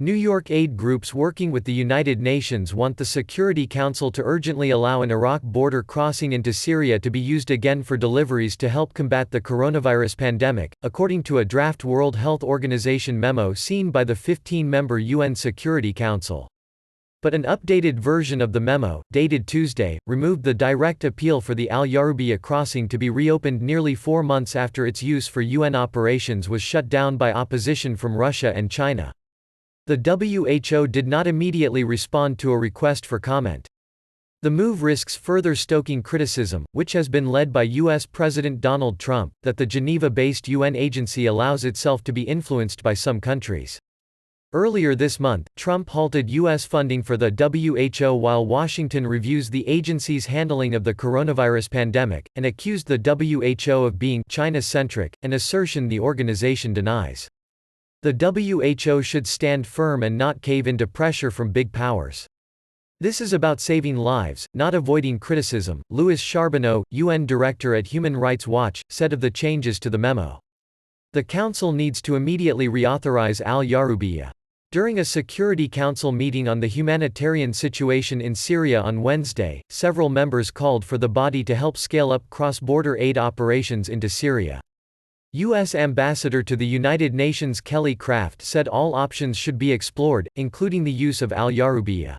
New York aid groups working with the United Nations want the Security Council to urgently allow an Iraq border crossing into Syria to be used again for deliveries to help combat the coronavirus pandemic, according to a draft World Health Organization memo seen by the 15-member UN Security Council. But an updated version of the memo, dated Tuesday, removed the direct appeal for the Al Yarubiyah crossing to be reopened nearly 4 months after its use for UN operations was shut down by opposition from Russia and China. The WHO did not immediately respond to a request for comment. The move risks further stoking criticism, which has been led by U.S. President Donald Trump, that the Geneva-based UN agency allows itself to be influenced by some countries. Earlier this month, Trump halted U.S. funding for the WHO while Washington reviews the agency's handling of the coronavirus pandemic, and accused the WHO of being China-centric, an assertion the organization denies. The WHO should stand firm and not cave into pressure from big powers. This is about saving lives, not avoiding criticism, Louis Charbonneau, UN Director at Human Rights Watch, said of the changes to the memo. The Council needs to immediately reauthorize Al Yarubiyah. During a Security Council meeting on the humanitarian situation in Syria on Wednesday, several members called for the body to help scale up cross-border aid operations into Syria. U.S. Ambassador to the United Nations Kelly Craft said all options should be explored, including the use of Al Yarubiyah.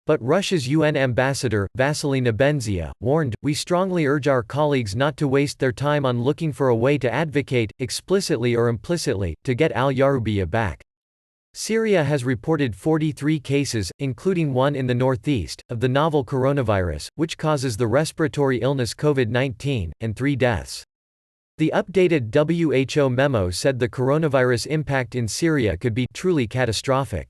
But Russia's UN ambassador, Vasily Nebenzia, warned, "We strongly urge our colleagues not to waste their time on looking for a way to advocate, explicitly or implicitly, to get Al Yarubiyah back." Syria has reported 43 cases, including one in the northeast, of the novel coronavirus, which causes the respiratory illness COVID-19, and 3 deaths. The updated WHO memo said the coronavirus impact in Syria could be truly catastrophic.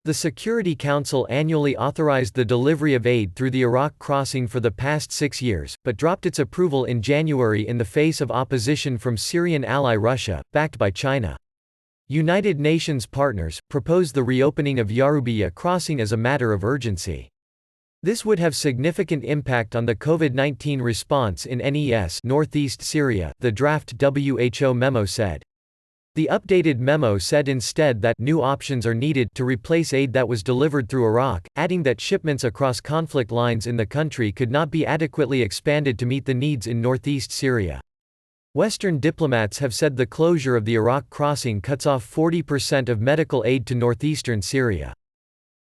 The Security Council annually authorized the delivery of aid through the Iraq crossing for the past 6 years, but dropped its approval in January in the face of opposition from Syrian ally Russia, backed by China. United Nations partners propose the reopening of Yarubiyah crossing as a matter of urgency. This would have significant impact on the COVID-19 response in NES Northeast Syria, the draft WHO memo said. The updated memo said instead that new options are needed to replace aid that was delivered through Iraq, adding that shipments across conflict lines in the country could not be adequately expanded to meet the needs in northeast Syria. Western diplomats have said the closure of the Iraq crossing cuts off 40% of medical aid to northeastern Syria.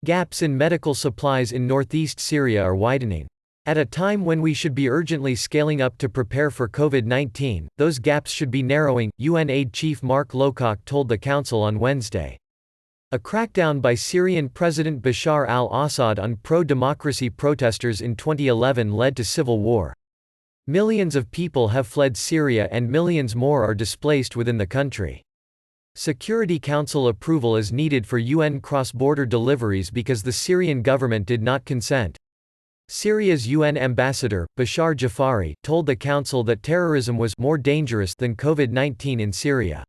Gaps in medical supplies in northeast Syria are widening. At a time when we should be urgently scaling up to prepare for COVID-19, those gaps should be narrowing, UN aid chief Mark Lowcock told the Council on Wednesday. A crackdown by Syrian President Bashar al-Assad on pro-democracy protesters in 2011 led to civil war. Millions of people have fled Syria and millions more are displaced within the country. Security Council approval is needed for UN cross-border deliveries because the Syrian government did not consent. Syria's UN ambassador, Bashar Jafari, told the Council that terrorism was more dangerous than COVID-19 in Syria.